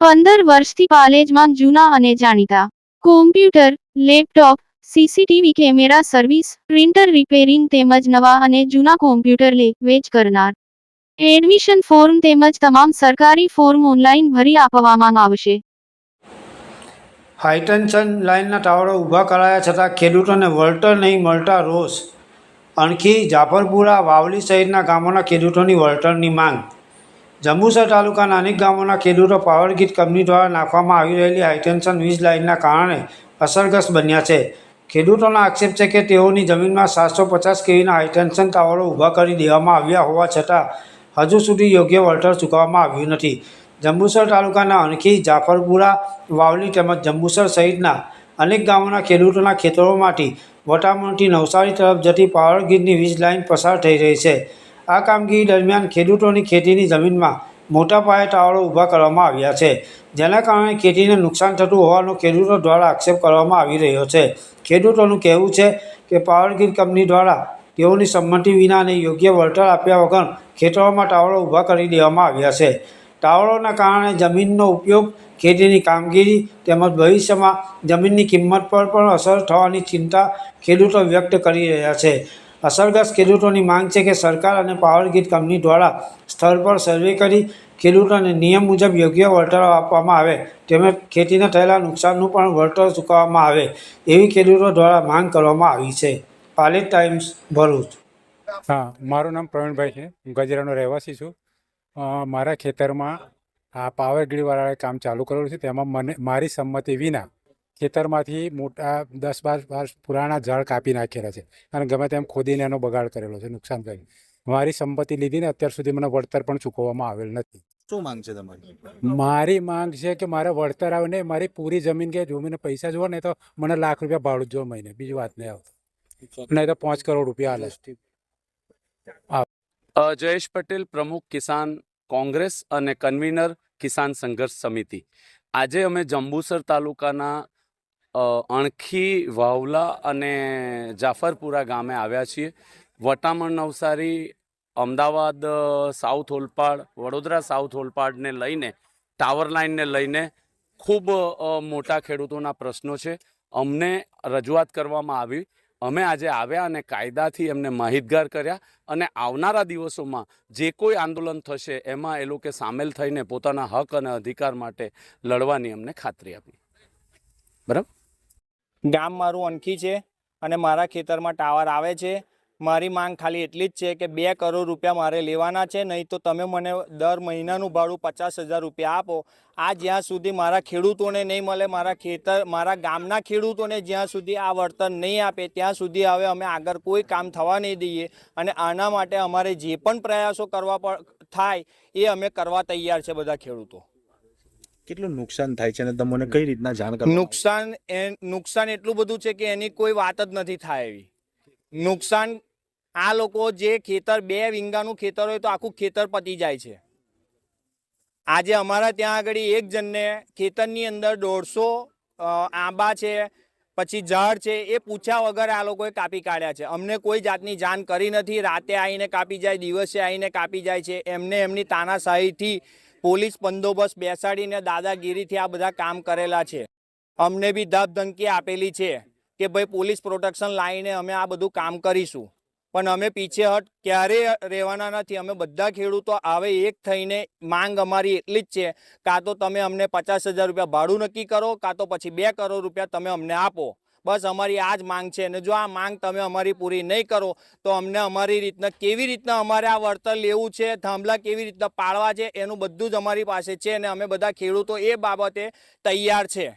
15 વર્ષથી પાલેજમાં જૂના અને જાણીતા computer, laptop, CCTV camera service, printer repairing તેમજ નવા અને જૂના કોમ્પ્યુટર લે વેચ કરનાર. એડમિશન ફોર્મ તેમજ તમામ સરકારી ફોર્મ ઓનલાઈન ભરી આપવામાં આવશે. હાઈટેન્શન લાઇનના ટાવરો ઊભા કરાયા છતાં ખેડૂતોને વળતર નહીં મળતા રોષ. અણખી, જાફરપુરા, વાવલી સહિતના ગામોના ખેડૂતોની વળતરની માંગ. જંબુસર તાલુકાના અનેક ગામોના ખેડૂતો પાવરગ્રીડ કંપની દ્વારા નાખવામાં આવી રહેલી હાઈટેન્શન વીજ લાઇનના કારણે અસરગ્રસ્ત બન્યા છે. ખેડૂતોનો આક્ષેપ છે કે તેઓની જમીનમાં 750 કેવીના હાઈટેન્શન ટાવરો ઊભા કરી દેવામાં આવ્યા હોવા છતાં હજુ સુધી યોગ્ય વળતર ચૂકવવામાં આવ્યું નથી. જંબુસર તાલુકાના અણખી, જાફરપુરા, વાવલી તેમજ જંબુસર સહિતના અનેક ગામોના ખેડૂતોના ખેતરોમાંથી વટામણથી નવસારી તરફ જતી પાવરગ્રીડની વીજ લાઇન પસાર થઈ રહી છે. આ કામગીરી દરમિયાન ખેડૂતોની ખેતીની જમીનમાં મોટા પાયે ટાવરો ઊભા કરવામાં આવ્યા છે, જેના કારણે ખેતીને નુકસાન થતું હોવાનો ખેડૂતો દ્વારા આક્ષેપ કરવામાં આવી રહ્યો છે. ખેડૂતોનું કહેવું છે કે પાવરગ્રીડ કંપની દ્વારા તેઓની સંમતિ વિના અને યોગ્ય વળતર આપ્યા વગર ખેતરોમાં ટાવરો ઊભા કરી દેવામાં આવ્યા છે. ટાવરોના કારણે જમીનનો ઉપયોગ, ખેતીની કામગીરી તેમજ ભવિષ્યમાં જમીનની કિંમત પર પણ અસર થવાની ચિંતા ખેડૂતો વ્યક્ત કરી રહ્યા છે. અસરગ્રસ્ત ખેડૂતોની માંગ છે કે સરકાર અને પાવરગ્રીડ કંપની દ્વારા સ્થળ પર સર્વે કરી ખેડૂતોને નિયમ મુજબ યોગ્ય વળતર આપવામાં આવે તેમજ ખેતીને થયેલા નુકસાનનું પણ વળતર ચૂકવવામાં આવે એવી ખેડૂતો દ્વારા માંગ કરવામાં આવી છે. પાલેજ ટાઈમ્સ, ભરૂચ. હા, મારું નામ પ્રવીણભાઈ છે. હું ગજરાનો રહેવાસી છું. મારા ખેતરમાં આ પાવરગ્રીડવાળાએ કામ ચાલુ કરેલું છે. તેમાં મારી સંમતિ વિના ખેતરમાંથી મોટા 10-12 પુરાણા ઝાડ કાપી નાખેલા છે અને ગમે તેમ ખોદીને એનો બગાડ કરેલો છે, નુકસાન કરી. મારી સંપત્તિ લીધીને અત્યાર સુધી મને વળતર પણ ચૂકવવામાં આવેલ નથી. શું માંગ છે તમારી? મારી માંગ છે કે મારે વળતર આવે ને મારી પૂરી જમીન કે જમીને પૈસા જુઓ ને તો મને લાખ રૂપિયા ભાડું જો મહિને, બીજી વાત નહીં આવતો, નહીં તો 5 કરોડ રૂપિયા હાલે. જયેશ પટેલ, પ્રમુખ કિસાન કોંગ્રેસ અને કન્વીનર કિસાન સંઘર્ષ સમિતિ. આજે અમે જંબુસર તાલુકાના અણખી, વાવલા અને જાફરપુરા ગામે આવ્યા છીએ. વટામણ, નવસારી, અમદાવાદ સાઉથ ઓલપાડ, વડોદરા સાઉથ ઓલપાડને લઈને ટાવર લાઇનને લઈને ખૂબ મોટા ખેડૂતોના પ્રશ્નો છે. અમને રજૂઆત કરવામાં આવી. અમે આજે આવ્યા અને કાયદાથી એમને માહિતગાર કર્યા અને આવનારા દિવસોમાં જે કોઈ આંદોલન થશે એમાં એ લોકો સામેલ થઈને પોતાના હક અને અધિકાર માટે લડવાની અમને ખાતરી આપી. બરાબર. ગામ મારું અણખી છે અને મારા ખેતરમાં ટાવર આવે છે. મારી માંગ ખાલી એટલી જ છે કે 2 કરોડ રૂપિયા મારે લેવાના છે, નહીં તો તમે મને દર મહિનાનું ભાડું 50,000 રૂપિયા આપો. આ જ્યાં સુધી મારા ખેડૂતોને નહીં મળે, મારા ગામના ખેડૂતોને જ્યાં સુધી આ વળતર નહીં આપે ત્યાં સુધી હવે અમે આગળ કોઈ કામ થવા નહીં દઈએ અને આના માટે અમારે જે પણ પ્રયાસો કરવા થાય એ અમે કરવા તૈયાર છે બધા ખેડૂતો. કેટલું નુકસાન થાય છે અને તમને કઈ રીતના જાણ કરો? નુકસાન એટલું બધું છે કે એની કોઈ વાત જ નથી થાય એવી. નુકસાન આ લોકો જે ખેતર 2 વીંગાનું ખેતર હોય તો આખું ખેતર પતી જાય છે. આજે અમારા ત્યાં આગળ એક જણને ખેતરની અંદર 150 આંબા છે, પછી ઝાડ છે, એ પૂછ્યા વગર આ લોકોએ કાપી કાઢ્યા છે. અમને કોઈ જાતની જાણ કરી નથી. રાતે આવીને કાપી જાય, દિવસે આવીને કાપી જાય છે. એમની તાનાશાહીથી પોલીસ બંદોબસ્ત બેસાડીને દાદાગીરીથી આ બધા કામ કરેલા છે. અમને બી ધમધમકી આપેલી છે કે ભાઈ પોલીસ પ્રોટેક્શન લાવીને અમે આ બધું કામ કરીશું, પણ અમે પીછેહટ ક્યારેય રહેવાના નથી. અમે બધા ખેડૂતો હવે એક થઈને માંગ અમારી એટલી જ છે, કાં તો તમે અમને 50,000 રૂપિયા ભાડું નક્કી કરો, કાં તો પછી 2 કરોડ રૂપિયા તમે અમને આપો. બસ અમારી આ જ માંગ છે. અને જો આ માંગ તમે અમારી પૂરી નહીં કરો તો અમને અમારી રીતના કેવી રીતના અમારે આ વળતર લેવું છે, થાંભલા કેવી રીતના પાડવા છે, એનું બધું જ અમારી પાસે છે અને અમે બધા ખેડૂતો એ બાબતે તૈયાર છે.